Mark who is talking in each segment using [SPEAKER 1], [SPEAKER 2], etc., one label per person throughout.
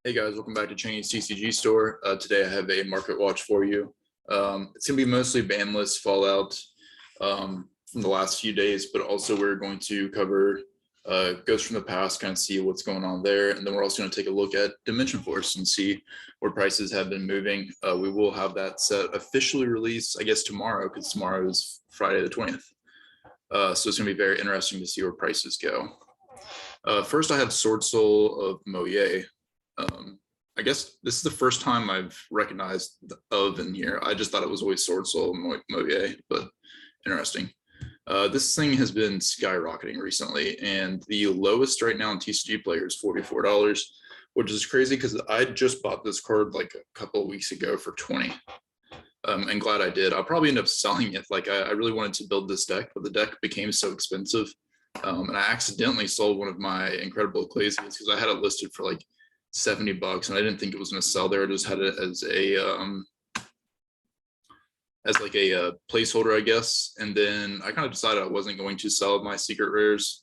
[SPEAKER 1] Hey guys, welcome back to Chinese TCG Store. Today I have a market watch for you. It's going to be mostly ban list fallout from the last few days, but also we're going to cover Ghosts from the Past, kind of see what's going on there. And then we're also going to take a look at Dimension Force and see where prices have been moving. We will have that set officially released, I guess, tomorrow, because tomorrow is Friday the 20th. So it's going to be very interesting to see where prices go. First, I have Sword Soul of Moye. I guess this is the first time I've recognized the of in here. I just thought it was always Sword Soul Moye, but interesting. This thing has been skyrocketing recently, and the lowest right now in TCG Player is $44, which is crazy because I just bought this card like a couple of weeks ago for 20. And glad I did. I'll probably end up selling it. Like I really wanted to build this deck, but the deck became so expensive. And I accidentally sold one of my Incredible Ecclesias because I had it listed for like $70 and I didn't think it was going to sell there. I just had it as like a placeholder, I guess. And then I kind of decided I wasn't going to sell my secret rares.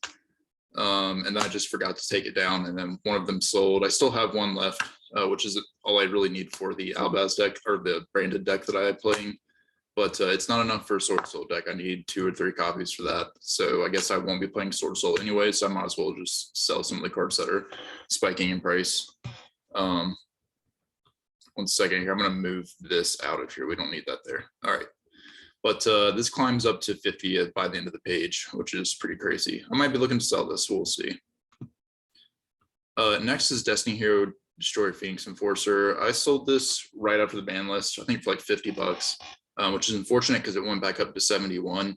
[SPEAKER 1] And then I just forgot to take it down, and then one of them sold. I still have one left, which is all I really need for the Albaz deck, or the branded deck that I have playing. But it's not enough for a Sword Soul deck. I need 2 or 3 copies for that. So I guess I won't be playing Sword Soul anyway, so I might as well just sell some of the cards that are spiking in price. 1 second here. I'm going to move this out of here. We don't need that there. All right. But this climbs up to 50 by the end of the page, which is pretty crazy. I might be looking to sell this. We'll see. Next is Destiny Hero Destroyer Phoenix Enforcer. I sold this right after the ban list, I think for like $50. Which is unfortunate because it went back up to 71.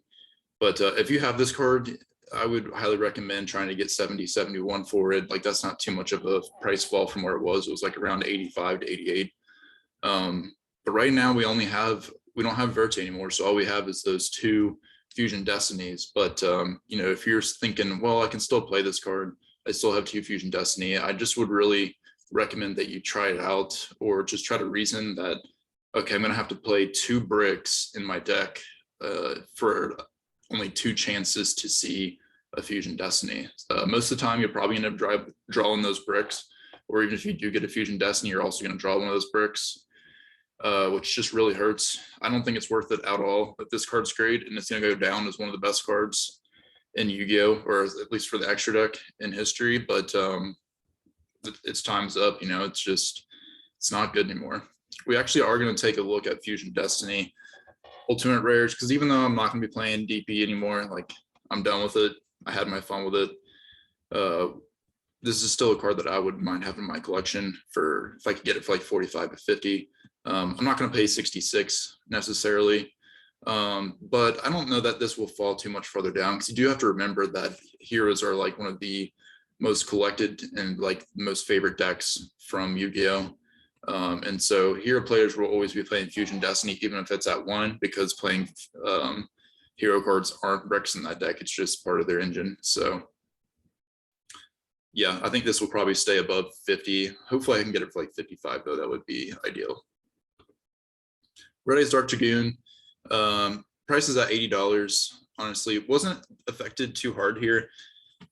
[SPEAKER 1] But if you have this card, I would highly recommend trying to get 70, 71 for it. Like that's not too much of a price fall from where it was. It was like around 85 to 88. But right now we don't have Verte anymore. So all we have is those 2 Fusion Destinies. But you know, if you're thinking, well, I can still play this card, I still have 2 Fusion Destiny, I just would really recommend that you try it out, or just try to reason that, okay, I'm going to have to play 2 bricks in my deck for only 2 chances to see a Fusion Destiny. Most of the time, you'll probably end up drawing those bricks, or even if you do get a Fusion Destiny, you're also going to draw one of those bricks, which just really hurts. I don't think it's worth it at all. But this card's great, and it's going to go down as one of the best cards in Yu-Gi-Oh, or at least for the extra deck in history. But its time's up. You know, it's not good anymore. We actually are going to take a look at Fusion Destiny Ultimate Rares, because even though I'm not going to be playing DP anymore, like I'm done with it. I had my fun with it. This is still a card that I would mind having in my collection for, if I could get it for like 45 to 50. I'm not going to pay 66 necessarily, but I don't know that this will fall too much further down, because you do have to remember that heroes are like one of the most collected and like most favorite decks from Yu-Gi-Oh. And so hero players will always be playing Fusion Destiny, even if it's at 1, because playing hero cards aren't bricks in that deck. It's just part of their engine. So yeah, I think this will probably stay above 50. Hopefully I can get it for like 55 though. That would be ideal. Red Eyes Dark Dragoon. Price is at $80. Honestly, it wasn't affected too hard here.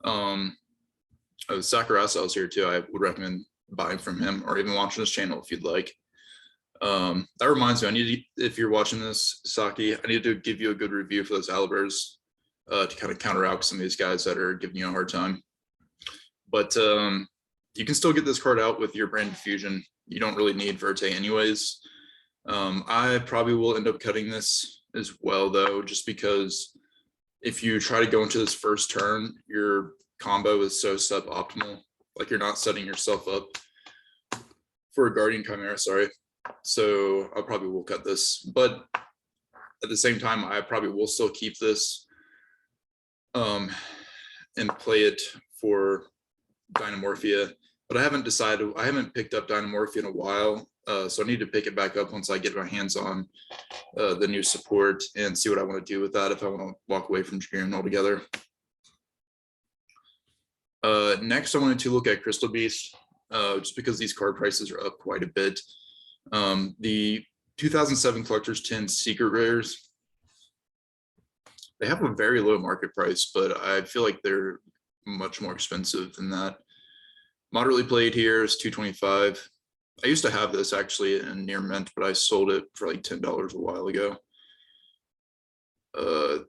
[SPEAKER 1] Yatagarasu was here too. I would recommend buying from him, or even watching his channel if you'd like. That reminds me, if you're watching this, Saki, I need to give you a good review for those Albers to kind of counter out some of these guys that are giving you a hard time. But you can still get this card out with your branded Fusion. You don't really need Verte anyways. I probably will end up cutting this as well though, just because if you try to go into this first turn, your combo is so suboptimal. Like you're not setting yourself up for a Guardian Chimera, sorry. So I probably will cut this, but at the same time, I probably will still keep this and play it for Dynamorphia. But I haven't decided, I haven't picked up Dynamorphia in a while, so I need to pick it back up once I get my hands on the new support and see what I want to do with that, if I want to walk away from Dragoon altogether. Next, I wanted to look at Crystal Beast, just because these card prices are up quite a bit. The 2007 Collector's 10 Secret Rares, they have a very low market price, but I feel like they're much more expensive than that. Moderately played here is 225. I used to have this actually in near mint, but I sold it for like $10 a while ago.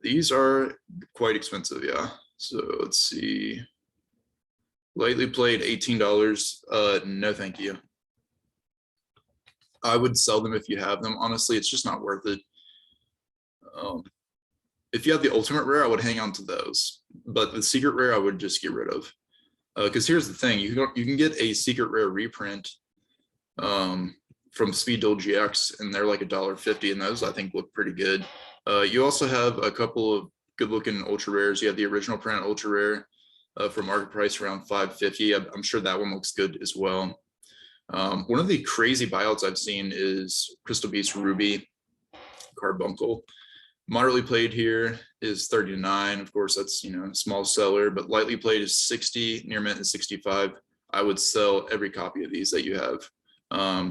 [SPEAKER 1] These are quite expensive, yeah. So let's see. Lightly played, $18. No, thank you. I would sell them if you have them. Honestly, it's just not worth it. If you have the ultimate rare, I would hang on to those, but the secret rare I would just get rid of. Because here's the thing: you can get a secret rare reprint from Speed Duel GX, and they're like $1.50, and those I think look pretty good. You also have a couple of good-looking ultra rares. You have the original print ultra rare for market price around $5.50. I'm sure that one looks good as well. One of the crazy buyouts I've seen is Crystal Beast Ruby Carbuncle. Moderately played here is 39. Of course, that's, you know, small seller, but lightly played is 60, near mint is 65. I would sell every copy of these that you have.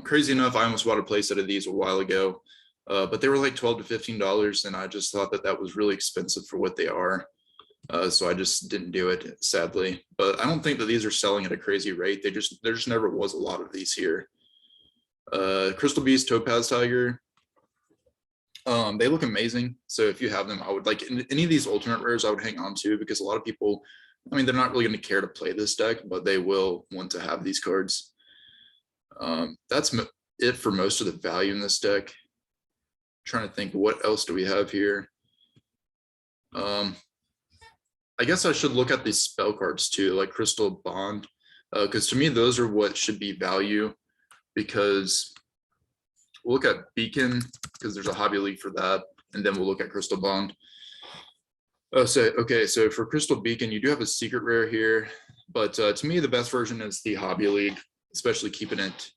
[SPEAKER 1] Crazy enough, I almost bought a playset of these a while ago, but they were like $12 to $15, and I just thought that that was really expensive for what they are. So I just didn't do it, sadly. But I don't think that these are selling at a crazy rate. There just never was a lot of these here. Crystal Beast Topaz Tiger. They look amazing. So if you have them, I would like any of these ultimate rares, I would hang on to, because a lot of people, I mean, they're not really going to care to play this deck, but they will want to have these cards. That's it for most of the value in this deck. Trying to think, what else do we have here? I guess I should look at these spell cards too, like Crystal Bond, because to me, those are what should be value, because we'll look at Beacon, because there's a hobby league for that, and then we'll look at Crystal Bond. Oh, so okay, so for Crystal Beacon, you do have a secret rare here, but to me, the best version is the hobby league, especially keeping it,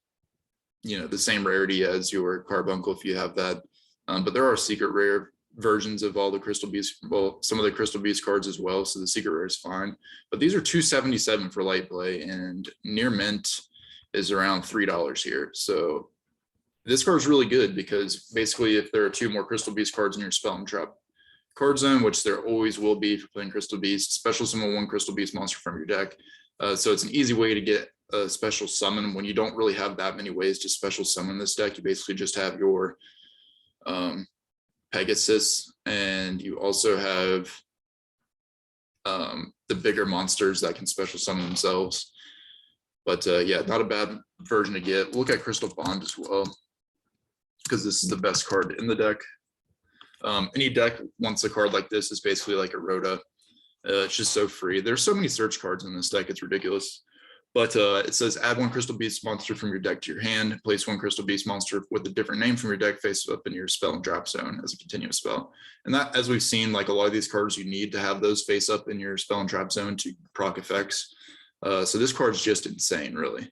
[SPEAKER 1] you know, the same rarity as your Carbuncle if you have that. But there are secret rare versions of all the Crystal Beast, well, some of the Crystal Beast cards as well, so the secret rare is fine. But these are $277 for light play, and near mint is around $3 here. So this card is really good, because basically if there are 2 more Crystal Beast cards in your Spell and Trap card zone, which there always will be for playing Crystal Beast, special summon 1 Crystal Beast monster from your deck. So it's an easy way to get a special summon when you don't really have that many ways to special summon this deck. You basically just have your Pegasus, and you also have the bigger monsters that can special summon themselves. But yeah, not a bad version to get. Look at Crystal Bond as well, because this is the best card in the deck. Any deck wants a card like this. Is basically like a Rhoda. It's just so free. There's so many search cards in this deck, it's ridiculous. But it says add 1 Crystal Beast monster from your deck to your hand, place 1 Crystal Beast monster with a different name from your deck face up in your spell and drop zone as a continuous spell. And that, as we've seen, like a lot of these cards, you need to have those face up in your spell and trap zone to proc effects. So this card is just insane, really.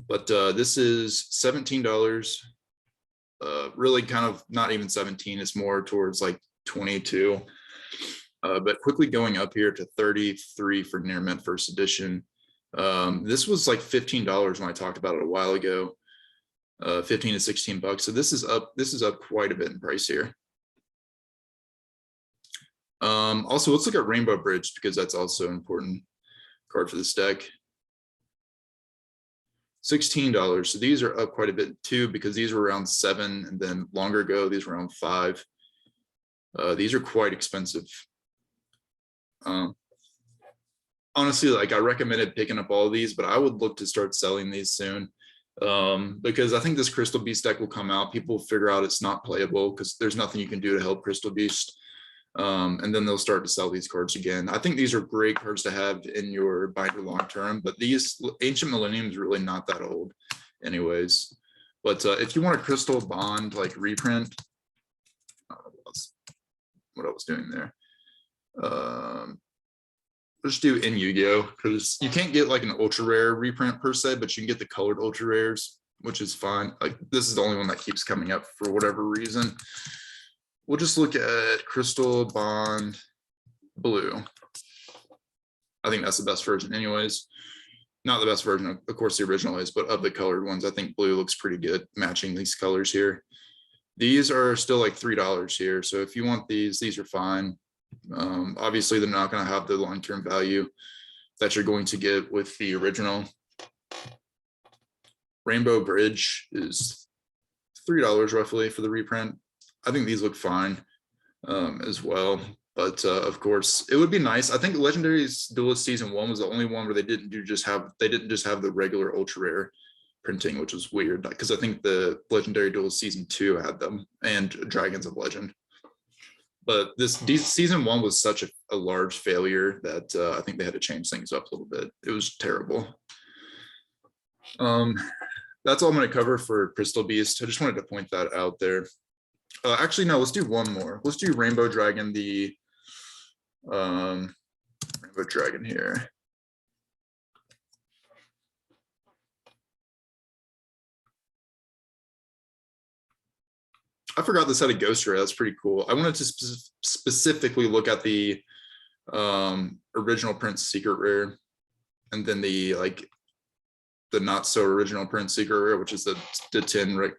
[SPEAKER 1] But this is $17. Really kind of not even 17, it's more towards like 22. But quickly going up here to 33 for near mint first edition. This was like $15 when I talked about it a while ago, 15 to 16 bucks. So this is up quite a bit in price here. Also, let's look at Rainbow Bridge, because that's also an important card for this deck. $16. So these are up quite a bit too, because these were around 7, and then longer ago these were around 5. These are quite expensive. Honestly, like, I recommended picking up all of these, but I would look to start selling these soon, because I think this Crystal Beast deck will come out. People will figure out it's not playable because there's nothing you can do to help Crystal Beast. And then they'll start to sell these cards again. I think these are great cards to have in your binder long term, but these Ancient Millennium is really not that old anyways. But if you want a Crystal Bond like reprint, I don't know what I was doing there. Just do in Yu-Gi-Oh, because you can't get like an ultra rare reprint per se, but you can get the colored ultra rares, which is fine. Like, this is the only one that keeps coming up for whatever reason. We'll just look at Crystal Bond Blue. I think that's the best version anyways. Not the best version, of course the original is, but of the colored ones, I think blue looks pretty good matching these colors here. These are still like $3 here. So if you want these are fine. Obviously they're not going to have the long-term value that you're going to get with the original. Rainbow Bridge is $3 roughly for the reprint. I think these look fine as well. But of course, it would be nice. I think Legendary's Duelist Season 1 was the only one where they didn't just have the regular ultra rare printing, which was weird because I think the Legendary Duelist Season 2 had them and Dragons of Legend. But this Season 1 was such a large failure that I think they had to change things up a little bit. It was terrible. That's all I'm going to cover for Crystal Beast. I just wanted to point that out there. Actually, no, let's do one more. Let's do Rainbow Dragon, the Rainbow Dragon here. I forgot this had a ghost rare. That's pretty cool. I wanted to specifically look at the original Prince secret rare, and then the not so original Prince secret rare, which is the 10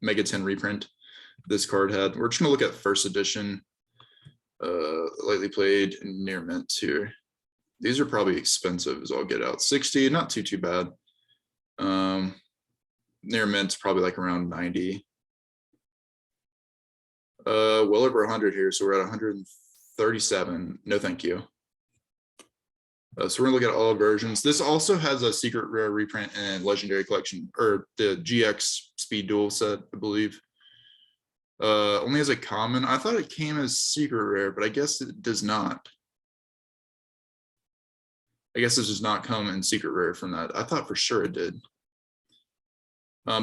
[SPEAKER 1] Mega 10 reprint this card had. We're just gonna look at first edition, lightly played, and near mint here. These are probably expensive as all get out. 60, not too bad. Near mint's probably like around 90. Well over 100 here, so we're at 137. No, thank you. So we're gonna look at all versions. This also has a secret rare reprint and legendary collection, or the GX speed duel set, I believe. Only has a common. I thought it came as secret rare, but I guess it does not. I guess this does not come in secret rare from that. I thought for sure it did.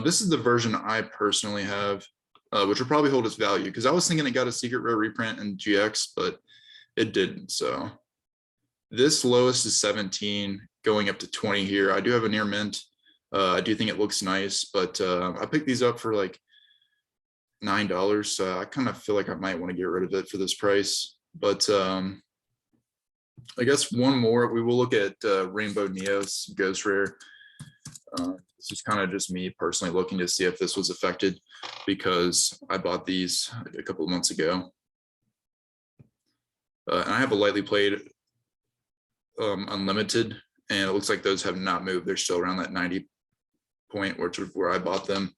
[SPEAKER 1] This is the version I personally have, which will probably hold its value because I was thinking it got a secret rare reprint in GX, but it didn't. So this lowest is 17, going up to 20 here. I do have a near mint. I do think it looks nice, but I picked these up for like $9. So I kind of feel like I might want to get rid of it for this price. But I guess one more, we will look at Rainbow Neos Ghost Rare. This is kind of just me personally looking to see if this was affected because I bought these a couple of months ago. And I have a lightly played unlimited, and it looks like those have not moved. They're still around that 90 point, which is where I bought them.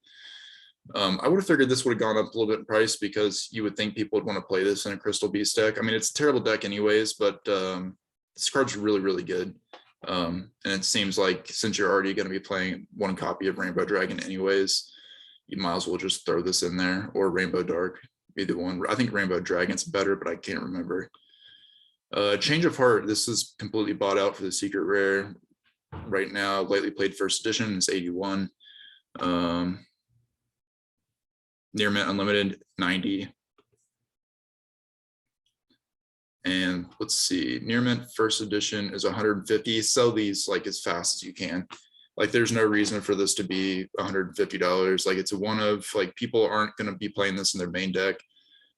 [SPEAKER 1] I would have figured this would have gone up a little bit in price because you would think people would want to play this in a Crystal Beast deck. I mean, it's a terrible deck anyways, but this card's really good. And it seems like since you're already going to be playing one copy of Rainbow Dragon anyways, you might as well just throw this in there, or Rainbow Dark, either one. I think Rainbow Dragon's better, but I can't remember. Change of Heart, this is completely bought out for the secret rare right now. Lightly played first edition is 81. Near mint unlimited 90. And let's see, near mint first edition is 150. Sell these like as fast as you can. Like there's no reason for this to be $150. Like it's a one of, like people aren't going to be playing this in their main deck.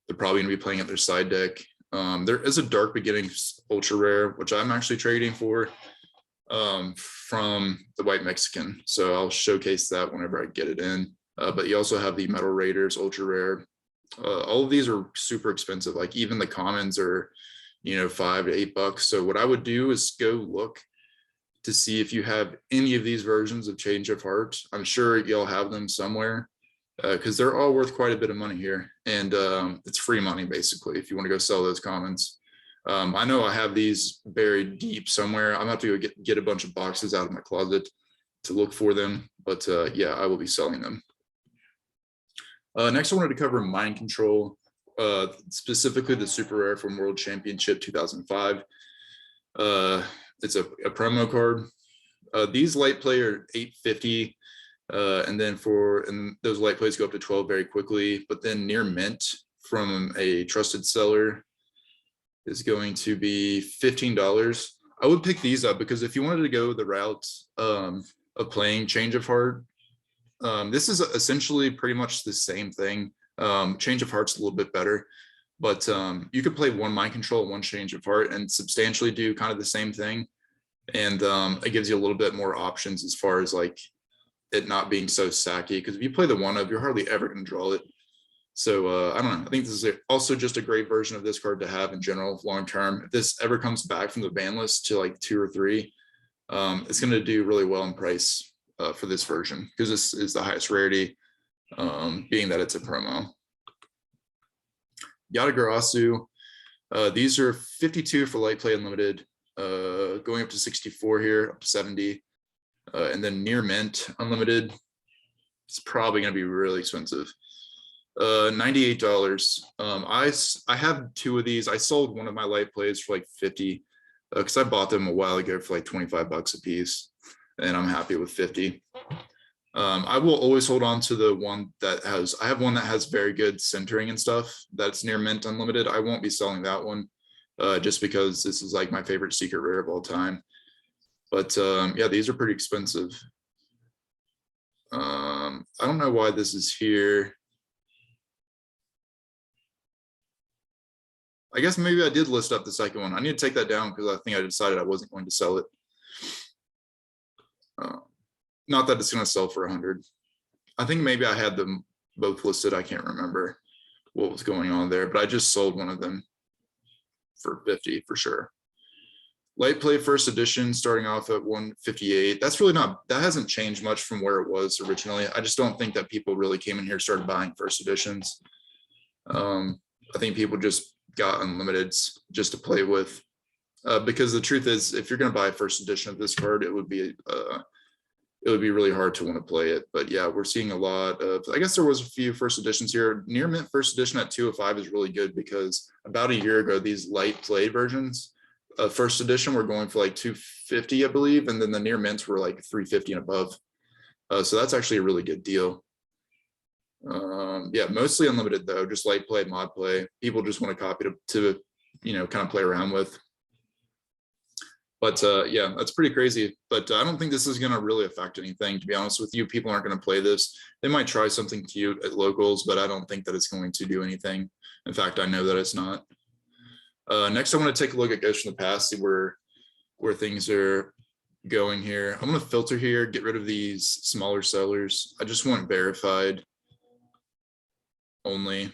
[SPEAKER 1] They're probably going to be playing it their side deck. There is a Dark Beginnings ultra rare, which I'm actually trading for from the White Mexican. So I'll showcase that whenever I get it in. But you also have the Metal Raiders ultra rare. All of these are super expensive. Like even the commons are, you know, $5 to $8. So what I would do is go look to see if you have any of these versions of Change of Heart. I'm sure you'll have them somewhere because they're all worth quite a bit of money here. And it's free money, basically, if you want to go sell those commons. I know I have these buried deep somewhere. I'm going to have to go get a bunch of boxes out of my closet to look for them. But yeah, I will be selling them. Next, I wanted to cover Mind Control, specifically the super rare from World Championship 2005. It's a promo card. These light play are $8.50, and then those light plays go up to 12 very quickly. But then near mint from a trusted seller is going to be $15. I would pick these up because if you wanted to go the route of playing Change of Heart, this is essentially pretty much the same thing. Change of Heart's a little bit better, but you could play one Mind Control, one Change of Heart, and substantially do kind of the same thing. And it gives you a little bit more options as far as like it not being so sacky. Because if you play the one of, you're hardly ever going to draw it. So I don't know. I think this is also just a great version of this card to have in general long term. If this ever comes back from the ban list to like 2 or 3, It's going to do really well in price for this version because this is the highest rarity, being that it's a promo. Yatagarasu, these are 52 for light play unlimited, going up to 64 here, up to 70, and then near mint unlimited. It's probably going to be really expensive. $98. I have 2 of these. I sold one of my light plays for like 50 because I bought them a while ago for like 25 bucks a piece, and I'm happy with 50. I will always hold on to the one that has, I have one that has very good centering and stuff that's near mint unlimited. I won't be selling that one just because this is like my favorite secret rare of all time. But yeah, these are pretty expensive. I don't know why this is here. I guess maybe I did list up the second one. I need to take that down because I think I decided I wasn't going to sell it. Not that it's going to sell for 100. I think maybe I had them both listed. I can't remember what was going on there, but I just sold one of them for 50 for sure. Light play first edition starting off at 158. That's really not, that hasn't changed much from where it was originally. I just don't think that people really came in here and started buying first editions. I think people just got unlimiteds just to play with, because the truth is, if you're going to buy a first edition of this card, it would be really hard to want to play it. But yeah, we're seeing a lot of, I guess there was a few first editions here. Near mint first edition at 205 is really good because about a year ago, these light play versions of first edition were going for like 250, I believe, and then the near mints were like 350 and above. So that's actually a really good deal. Yeah, mostly unlimited though, just light play, mod play. People just want to copy to you know, kind of play around with. But yeah, that's pretty crazy. But I don't think this is going to really affect anything, to be honest with you. People aren't going to play this. They might try something cute at locals, but I don't think that it's going to do anything. In fact, I know that it's not. Next, I want to take a look at Ghosts from the Past, see where things are going here. I'm going to filter here, get rid of these smaller sellers. I just want verified only.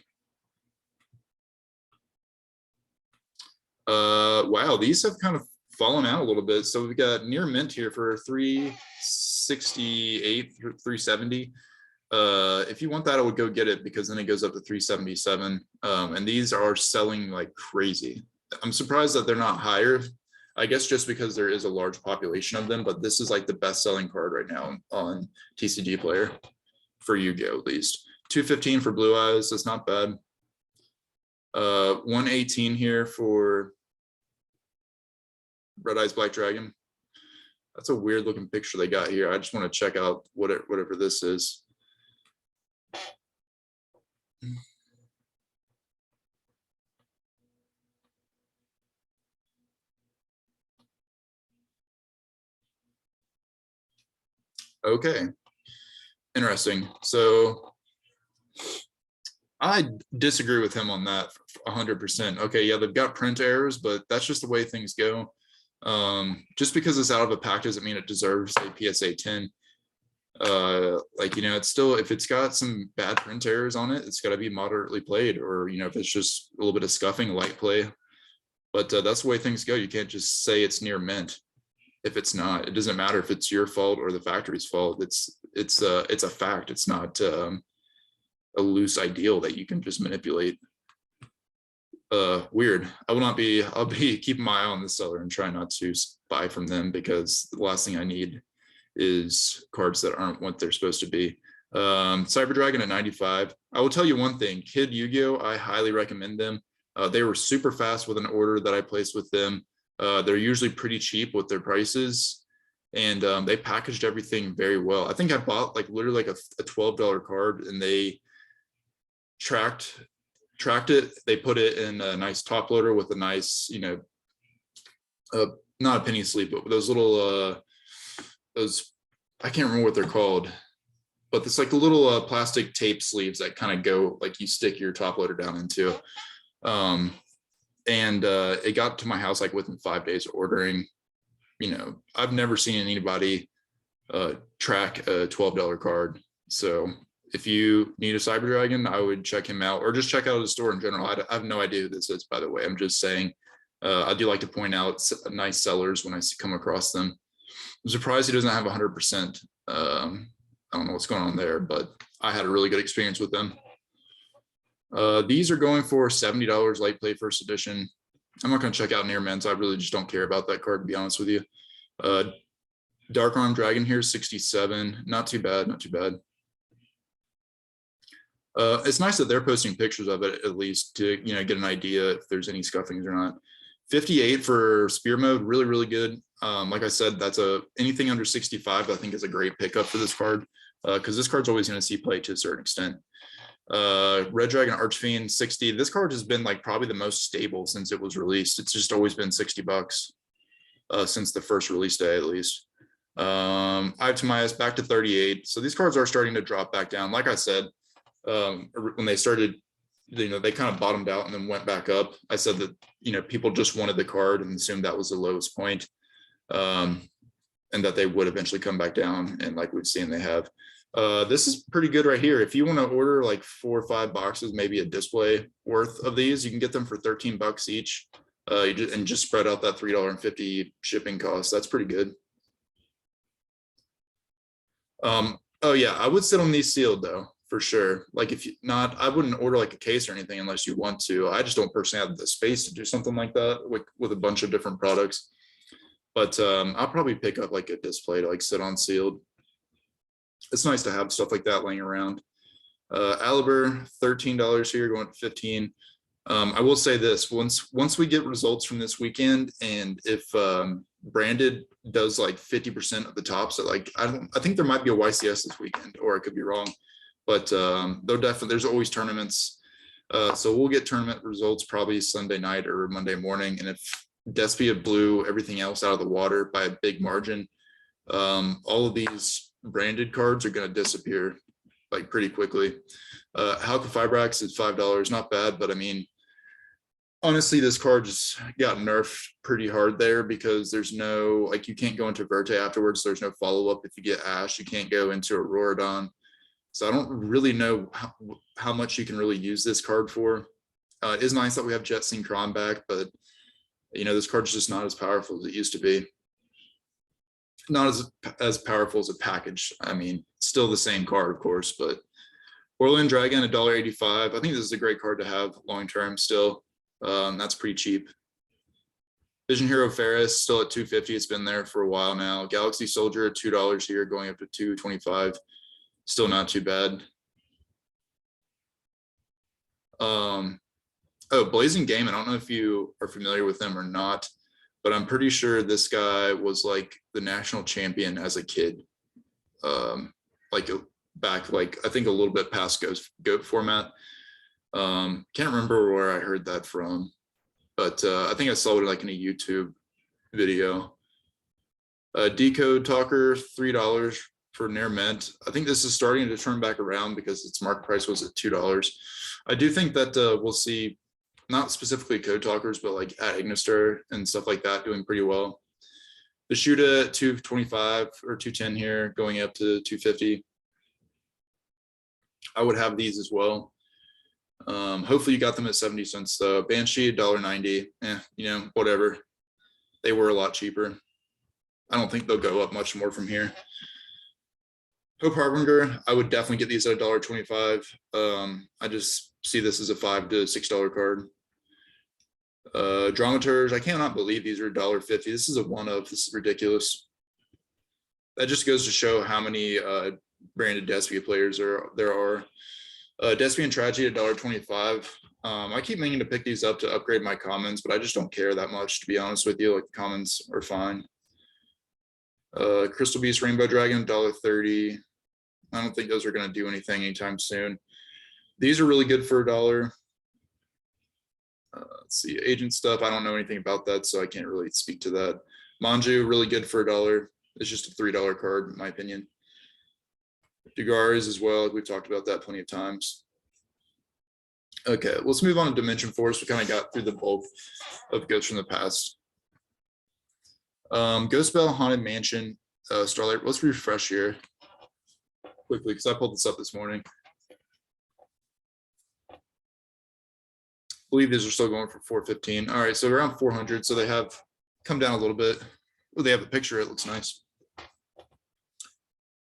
[SPEAKER 1] Wow, these have kind of fallen out a little bit. So we've got near mint here for 368, 370. If you want that, I would go get it because then it goes up to 377. And these are selling like crazy. I'm surprised that they're not higher. I guess just because there is a large population of them, but this is like the best selling card right now on TCG Player for Yu-Gi-Oh! At least. 215 for Blue Eyes, that's not bad. 118 here for Red Eyes Black Dragon. That's a weird looking picture they got here. I just want to check out whatever this is. Okay, interesting. So I disagree with him on that 100%. Okay, yeah, they've got print errors, but that's just the way things go. Just because it's out of a pack doesn't mean it deserves a PSA 10. Like, you know, it's still, if it's got some bad print errors on it, it's got to be moderately played, or, you know, if it's just a little bit of scuffing, light play. But that's the way things go. You can't just say it's near mint if it's not. It doesn't matter if it's your fault or the factory's fault. It's a fact. It's not a loose ideal that you can just manipulate. Weird. I'll be keeping my eye on the seller and try not to buy from them, because the last thing I need is cards that aren't what they're supposed to be. Cyber Dragon at 95. I will tell you one thing, Kid Yu-Gi-Oh! I highly recommend them. They were super fast with an order that I placed with them. They're usually pretty cheap with their prices, and they packaged everything very well. I think I bought like literally like a $12 card, and they tracked it. They put it in a nice top loader with a nice, you know, not a penny sleeve, but those little those, I can't remember what they're called, but it's like the little plastic tape sleeves that kind of go, like you stick your top loader down into. And it got to my house like within 5 days of ordering. You know, I've never seen anybody track a $12 card. So if you need a Cyber Dragon, I would check him out, or just check out his store in general. I have no idea who this is, by the way. I'm just saying, I do like to point out nice sellers when I come across them. I'm surprised he doesn't have 100%. I don't know what's going on there, but I had a really good experience with them. These are going for $70 light play first edition. I'm not going to check out near men's. I really just don't care about that card, to be honest with you. Dark Arm Dragon here, 67. Not too bad, not too bad. It's nice that they're posting pictures of it at least to get an idea if there's any scuffings or not. 58 for Spear Mode, really, really good. Like I said, that's anything under 65, I think is a great pickup for this card because this card's always going to see play to a certain extent. Red Dragon Archfiend, 60. This card has been like probably the most stable since it was released. It's just always been $60 since the first release day, at least. Ivtamias back to 38. So these cards are starting to drop back down. Like I said, when they started, they kind of bottomed out and then went back up. I said that, people just wanted the card and assumed that was the lowest point, and that they would eventually come back down. And like we've seen, they have. This is pretty good right here. If you want to order like 4 or 5 boxes, maybe a display worth of these, you can get them for $13 each. And just spread out that $3.50 shipping cost. That's pretty good. Oh yeah, I would sit on these sealed though, for sure. Like if you not, I wouldn't order like a case or anything unless you want to. I just don't personally have the space to do something like that with a bunch of different products. But I'll probably pick up like a display to like sit on sealed. It's nice to have stuff like that laying around. Aliber, $13 here, going to $15. I will say this: once we get results from this weekend, and if branded does like 50% of the tops, like I think there might be a YCS this weekend, or I could be wrong, but there's always tournaments. So we'll get tournament results probably Sunday night or Monday morning, and if Despia blew everything else out of the water by a big margin, all of these branded cards are going to disappear like pretty quickly. Halka Fibrax is $5, not bad, but I mean, honestly, this card just got nerfed pretty hard there because there's no, like, you can't go into Verte afterwards. There's no follow-up. If you get Ash, you can't go into Auroradon. So I don't really know how much you can really use this card for. It is nice that we have Jet Synchron back, but this card's just not as powerful as it used to be. Not as powerful as a package. I mean, still the same card, of course, but Orland Dragon, $1.85. I think this is a great card to have long-term still. That's pretty cheap. Vision Hero Ferris still at $2.50. It's been there for a while now. Galaxy Soldier, $2 here, going up to $2.25. Still not too bad. Blazing Game. I don't know if you are familiar with them or not, but I'm pretty sure this guy was like the national champion as a kid. Back I think a little bit past GOAT format. Can't remember where I heard that from, but I think I saw it like in a YouTube video. Decode Talker, $3 for near mint. I think this is starting to turn back around because its market price was at $2. I do think that we'll see, not specifically Code Talkers, but like at Ignister and stuff like that doing pretty well. The Shuda at $2.25 or $2.10 here, going up to $2.50. I would have these as well. Hopefully you got them at 70 cents though. Banshee, $1.90. Whatever. They were a lot cheaper. I don't think they'll go up much more from here. Hope Harbinger, I would definitely get these at $1.25. I just see this as a $5 to $6 card. Dramaturge, I cannot believe these are $1.50. This is a one-of. This is ridiculous. That just goes to show how many branded Despia players there are. Despia and Tragedy at $1.25. I keep meaning to pick these up to upgrade my commons, but I just don't care that much, to be honest with you. Like, the commons are fine. Crystal Beast Rainbow Dragon, $1.30. I don't think those are going to do anything anytime soon. These are really good for $1. Let's see, agent stuff. I don't know anything about that, so I can't really speak to that. Manju, really good for $1. It's just a $3 card, in my opinion. Dugaris as well. We've talked about that plenty of times. Okay, let's move on to Dimension Force. We kind of got through the bulk of Ghosts from the Past. Ghost Bell, Haunted Mansion, Starlight. Let's refresh here quickly because I pulled this up this morning. I believe these are still going for $4.15. All right, so around 400. So they have come down a little bit. Oh, they have the picture. It looks nice.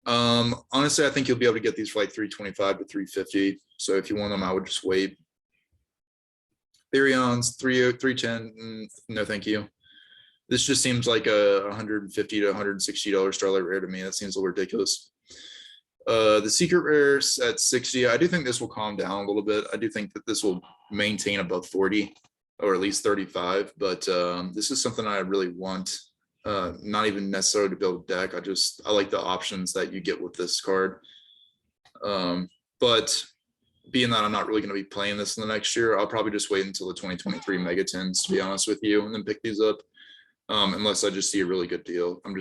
[SPEAKER 1] Honestly, I think you'll be able to get these for like 325 to 350. So if you want them, I would just wait. Therions, 310, no thank you. This just seems like a $150 to $160 Starlight Rare to me. That seems a little ridiculous. The secret rares at 60. I do think this will calm down a little bit. I do think that this will maintain above 40 or at least 35, but this is something I really want. Not even necessarily to build a deck. I like the options that you get with this card. But being that I'm not really going to be playing this in the next year, I'll probably just wait until the 2023 Megatins, to be honest with you, and then pick these up. Unless I just see a really good deal. I'm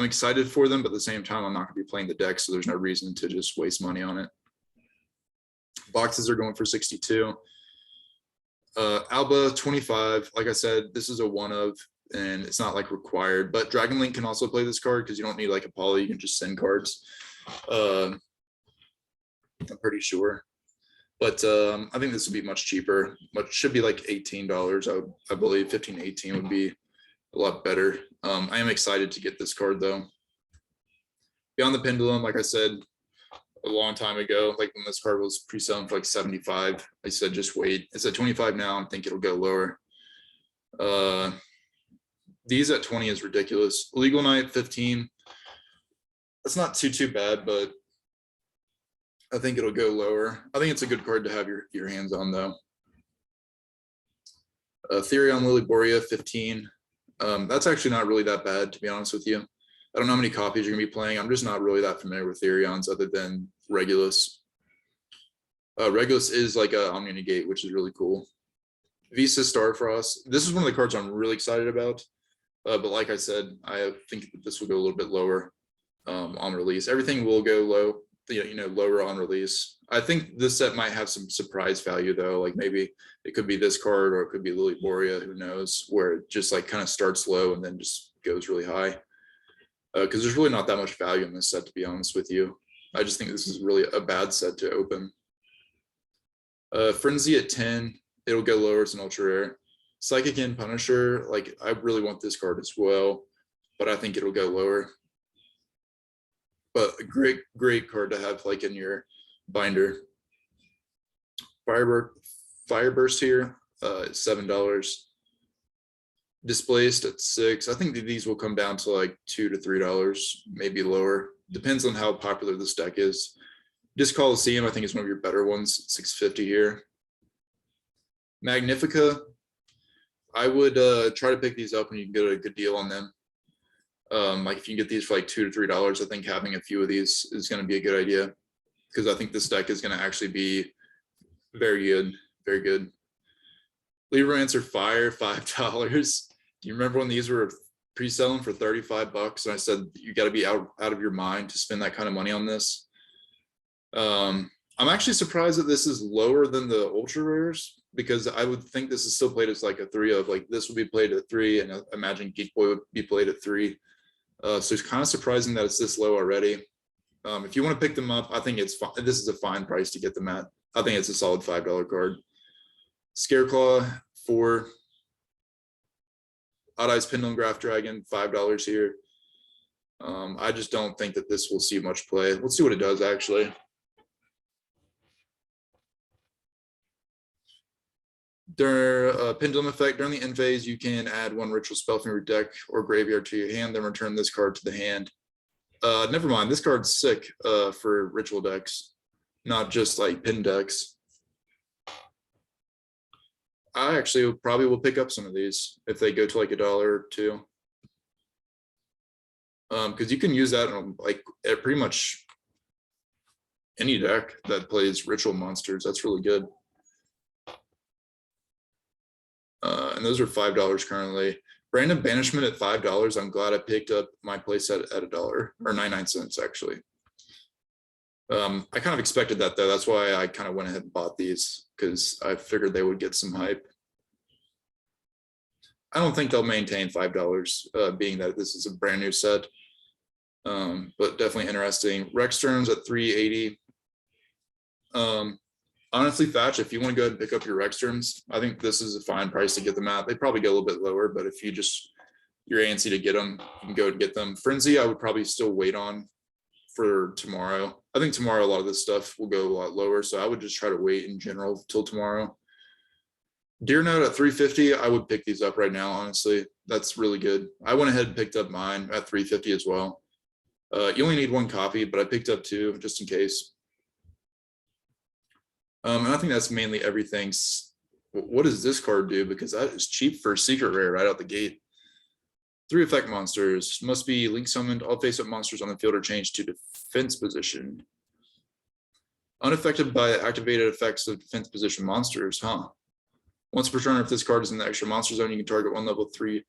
[SPEAKER 1] excited for them, but at the same time, I'm not going to be playing the deck, so there's no reason to just waste money on it. Boxes are going for 62. Alba 25. Like I said, this is a one of, and it's not like required, but Dragon Link can also play this card because you don't need like a poly, you can just send cards. I'm pretty sure. But I think this would be much cheaper, but should be like $18. I believe 15, 18 would be a lot better. I am excited to get this card though. Beyond the Pendulum, like I said a long time ago, like when this card was pre-selling for like 75, I said just wait. It's at 25 now. I think it'll go lower. These at 20 is ridiculous. Legal Knight 15. That's not too bad, but I think it'll go lower. I think it's a good card to have your hands on though. Therion Lily Borea 15. That's actually not really that bad, to be honest with you. I don't know how many copies you're gonna be playing. I'm just not really that familiar with Therions other than Regulus. Regulus is like a Omni Negate, which is really cool. Visa Starfrost. This is one of the cards I'm really excited about. But like I said, I think that this will go a little bit lower on release. Everything will go low, lower on release. I think this set might have some surprise value though. Like maybe it could be this card or it could be Lily Borea, who knows, where it just like kind of starts low and then just goes really high. Because there's really not that much value in this set, to be honest with you. I just think this is really a bad set to open. Frenzy at 10, it'll go lower. It's an ultra rare. Psychic and Punisher, like I really want this card as well, but I think it'll go lower. But a great card to have like in your binder. Fireburst here, $7. Displaced at 6. I think that these will come down to like $2 to $3, maybe lower. Depends on how popular this deck is. Disc Coliseum, I think, is one of your better ones. $6.50 here. Magnifica, I would try to pick these up when you can get a good deal on them. Like if you can get these for like $2 to $3, I think having a few of these is going to be a good idea, because I think this deck is going to actually be very good, very good. Libromancer Fire, $5. Do you remember when these were pre-selling for 35 bucks? And I said, you got to be out of your mind to spend that kind of money on this. I'm actually surprised that this is lower than the ultra rares, because I would think this is still played as like a 3 of, like this would be played at 3, and I imagine Geek Boy would be played at 3. So it's kind of surprising that it's this low already. If you want to pick them up, I think it's fine. This is a fine price to get them at. I think it's a solid $5 card. Scareclaw, 4. Odd Eyes Pendulum Graph Dragon, $5 here. I just don't think that this will see much play. Let's see what it does actually. During Pendulum Effect, during the end phase, you can add 1 ritual spell from your deck or graveyard to your hand, then return this card to the hand. Never mind, this card's sick for ritual decks, not just like pin decks. I actually probably will pick up some of these if they go to like $1 or $2. Because you can use that on like at pretty much any deck that plays ritual monsters. That's really good. And those are $5 currently. Random Banishment at $5. I'm glad I picked up my playset at $1 or 99 cents actually. I kind of expected that though. That's why I kind of went ahead and bought these, because I figured they would get some hype. I don't think they'll maintain $5, being that this is a brand new set. But definitely interesting. Rex Terms at $3.80. Honestly, Thatch, if you want to go ahead and pick up your Rex Terms, I think this is a fine price to get them at. They probably go a little bit lower, but if you're antsy to get them, you can go and get them. Frenzy, I would probably still wait on for tomorrow. I think tomorrow a lot of this stuff will go a lot lower, so I would just try to wait in general till tomorrow. Deer Note at 350, I would pick these up right now, honestly. That's really good. I went ahead and picked up mine at 350 as well. You only need one copy, but I picked up two just in case. And I think that's mainly everything. What does this card do? Because that is cheap for a secret rare right out the gate. 3 effect monsters must be link summoned. All face-up monsters on the field are changed to defense position. Unaffected by activated effects of defense position monsters, huh? Once per turn, if this card is in the extra monster zone, you can target one level 3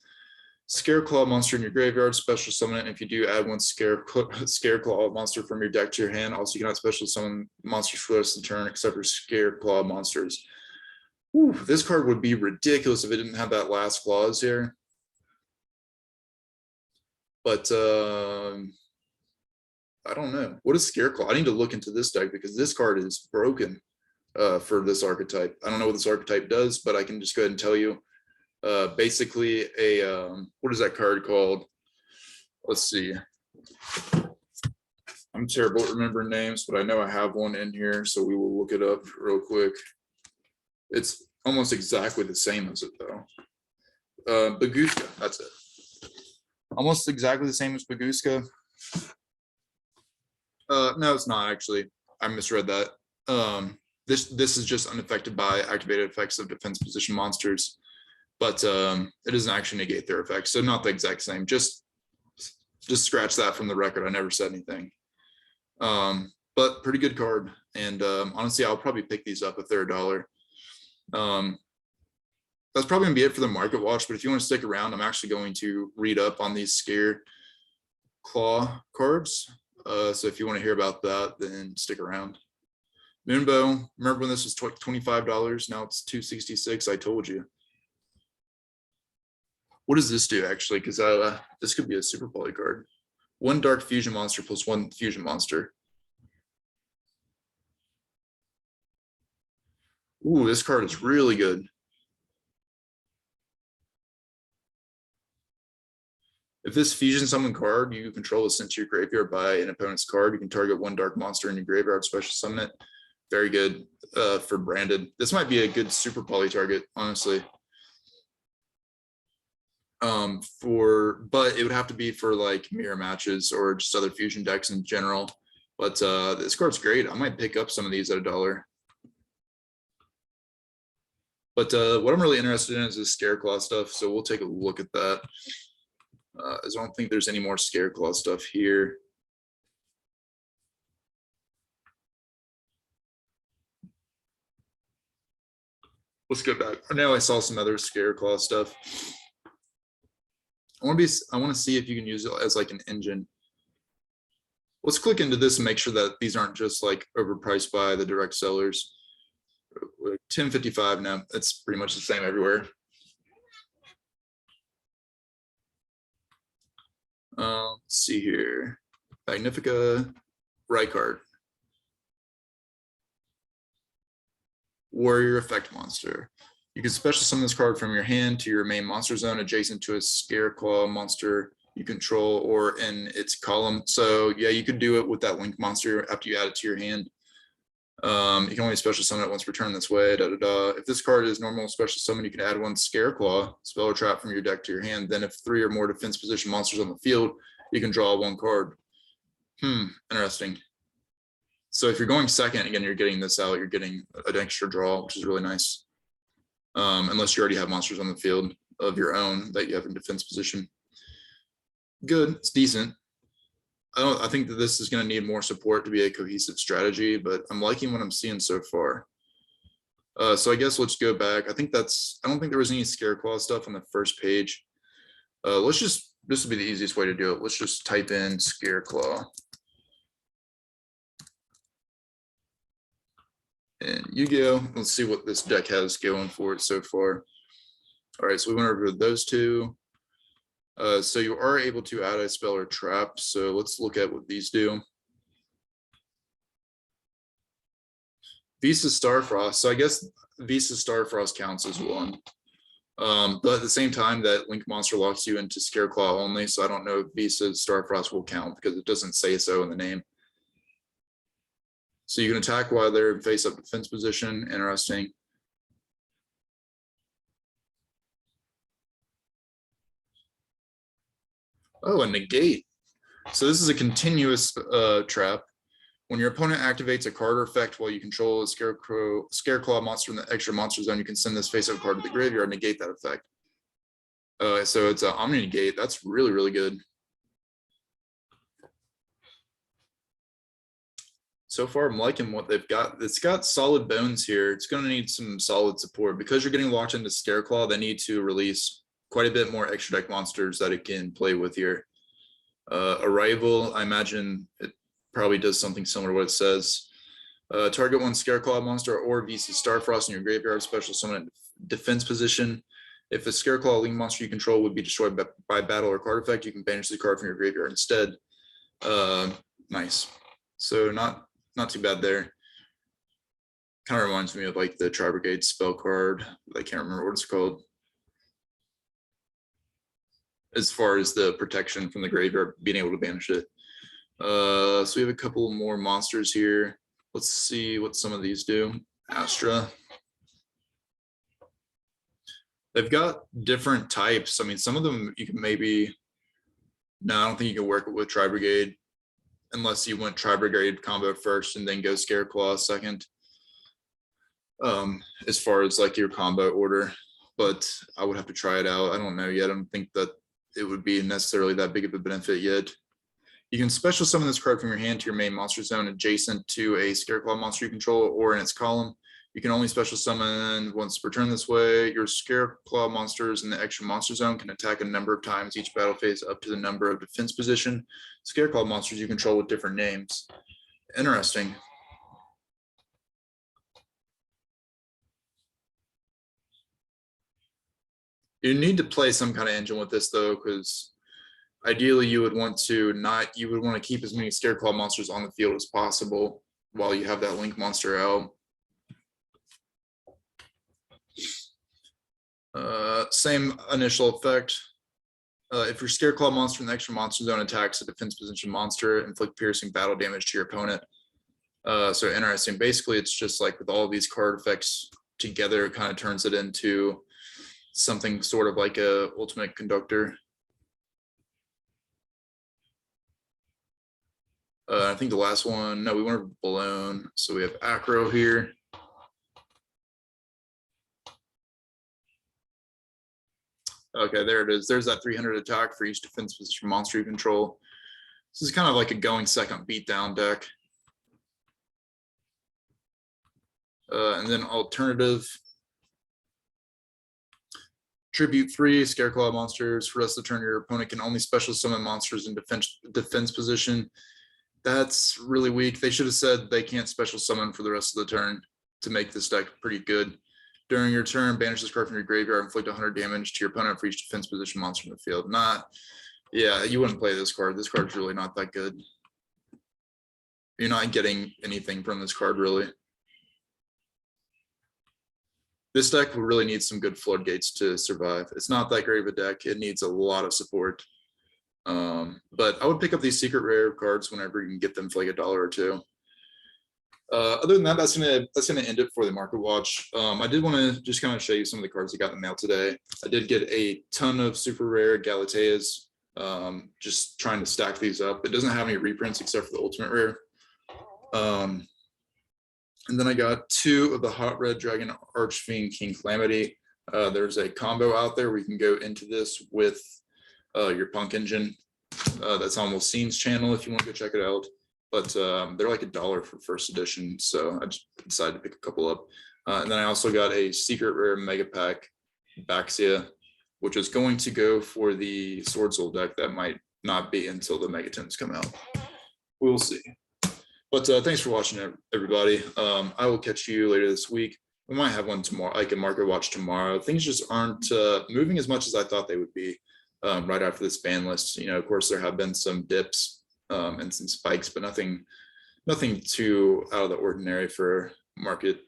[SPEAKER 1] Scareclaw monster in your graveyard, special summon it. If you do, add one Scareclaw monster from your deck to your hand. Also, you cannot special summon monsters for the rest of the turn except for Scareclaw monsters. Ooh, this card would be ridiculous if it didn't have that last clause here. But I don't know. What is Scareclaw? I need to look into this deck because this card is broken for this archetype. I don't know what this archetype does, but I can just go ahead and tell you. Basically what is that card called? Let's see. I'm terrible at remembering names, but I know I have one in here, so we will look it up real quick. It's almost exactly the same as it though. Baguska, that's it. Almost exactly the same as Baguska. No, it's not actually. I misread that. This is just unaffected by activated effects of defense position monsters, but it doesn't actually negate their effects, so not the exact same. Just scratch that from the record. I never said anything. But pretty good card, and honestly, I'll probably pick these up if they're $1. That's probably gonna be it for the market watch. But if you want to stick around, I'm actually going to read up on these Scareclaw cards. So if you want to hear about that, then stick around. Moonbow, remember when this was $25? Now it's $266. I told you. What does this do actually? Because this could be a super poly card. 1 dark fusion monster plus 1 fusion monster. Ooh, this card is really good. If this fusion summon card you control is sent to your graveyard by an opponent's card, you can target 1 dark monster in your graveyard, special summon it. Very good for branded. This might be a good super poly target, honestly. But it would have to be for like mirror matches or just other fusion decks in general. But this card's great. I might pick up some of these at $1. But what I'm really interested in is this Scareclaw stuff, so we'll take a look at that. I don't think there's any more Scareclaw stuff here. Let's go back. Now I saw some other Scareclaw stuff. I want to see if you can use it as like an engine. Let's click into this and make sure that these aren't just like overpriced by the direct sellers. 1055 now. It's pretty much the same everywhere. Let's see here. Magnifica, Rykard. Warrior effect monster. You can special summon this card from your hand to your main monster zone adjacent to a Scareclaw monster you control or in its column. So yeah, you could do it with that link monster after you add it to your hand. You can only special summon it once per turn this way. If this card is normal special summon, you can add 1 Scareclaw spell or trap from your deck to your hand. Then if 3 or more defense position monsters on the field, you can draw 1 card. Interesting. So if you're going second, again, you're getting this out, you're getting an extra draw, which is really nice. Unless you already have monsters on the field of your own that you have in defense position. Good, it's decent. I think that this is going to need more support to be a cohesive strategy, but I'm liking what I'm seeing so far. So I guess let's go back. I don't think there was any Scareclaw stuff on the first page. This will be the easiest way to do it. Let's just type in Scareclaw. And Yugioh, let's see what this deck has going for it so far. All right, so we went over those two. So you are able to add a spell or trap. So let's look at what these do. Visa Starfrost. So I guess Visa Starfrost counts as 1. But at the same time, that link monster locks you into Scareclaw only. So I don't know if Visa Starfrost will count because it doesn't say so in the name. So you can attack while they're in face-up defense position. Interesting. Oh, a negate. So this is a continuous trap. When your opponent activates a card or effect while you control a Scareclaw monster in the extra monster zone, you can send this face-up card to the graveyard and negate that effect. So it's an Omni Negate. That's really, really good. So far, I'm liking what they've got. It's got solid bones here. It's going to need some solid support. Because you're getting locked into Scareclaw, they need to release quite a bit more extra deck monsters that it can play with here. Arrival, I imagine it probably does something similar to what it says. Target one Scareclaw monster or VC Starfrost in your graveyard, special summon defense position. If a Scareclaw link monster you control would be destroyed by battle or card effect, you can banish the card from your graveyard instead. Nice. So not too bad there. Kind of reminds me of like the Tri Brigade spell card. I can't remember what it's called. As far as the protection from the graveyard, being able to banish it. So we have a couple more monsters here. Let's see what some of these do. Astra. They've got different types. I mean, some of them you can maybe. No, I don't think you can work with Tri Brigade unless you went Tri Brigade combo first and then go Scareclaw second. As far as like your combo order, but I would have to try it out. I don't know yet. I don't think that it would be necessarily that big of a benefit yet. You can special summon this card from your hand to your main monster zone adjacent to a Scareclaw monster you control or in its column. You can only special summon once per turn this way. Your Scareclaw monsters in the extra monster zone can attack a number of times each battle phase up to the number of defense position Scareclaw monsters you control with different names. Interesting. You need to play some kind of engine with this though, because ideally you would want to keep as many Scareclaw monsters on the field as possible while you have that link monster out. Same initial effect. If your Scareclaw monster in the extra monster zone attacks a defense position monster, inflict piercing battle damage to your opponent. So interesting. Basically, it's just like with all of these card effects together, it kind of turns it into something sort of like a ultimate conductor. I think the last one, no, we went blown. So we have Acro here. Okay, there it is. There's that 300 attack for each defense position monster you control. This is kind of like a going second beatdown deck. And then alternative. Tribute 3 Scareclaw monsters. For the rest of the turn, your opponent can only special summon monsters in defense position. That's really weak. They should have said they can't special summon for the rest of the turn to make this deck pretty good. During your turn, banish this card from your graveyard, inflict 100 damage to your opponent for each defense position monster in the field. Yeah, you wouldn't play this card. This card's really not that good. You're not getting anything from this card, really. This deck will really need some good floodgates to survive. It's not that great of a deck. It needs a lot of support. But I would pick up these secret rare cards whenever you can get them for like $1 or $2. Other than that, that's gonna end it for the market watch. I did want to just kind of show you some of the cards I got in the mail today. I did get a ton of super rare Galateas. Just trying to stack these up. It doesn't have any reprints except for the ultimate rare. And then I got 2 of the Hot Red Dragon Archfiend King Calamity. There's a combo out there where you can go into this with your Punk Engine. That's on Wilseen's channel if you want to go check it out. But they're like $1 for first edition, so I just decided to pick a couple up. And then I also got a secret rare mega pack Baxia, which is going to go for the Sword Soul deck. That might not be until the Megatons come out. We'll see. But thanks for watching, everybody. I will catch you later this week. We might have one tomorrow, like a market watch tomorrow. Things just aren't moving as much as I thought they would be right after this ban list. You know, of course, there have been some dips and some spikes, but nothing too out of the ordinary for market,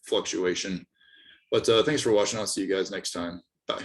[SPEAKER 1] fluctuation. But thanks for watching. I'll see you guys next time. Bye.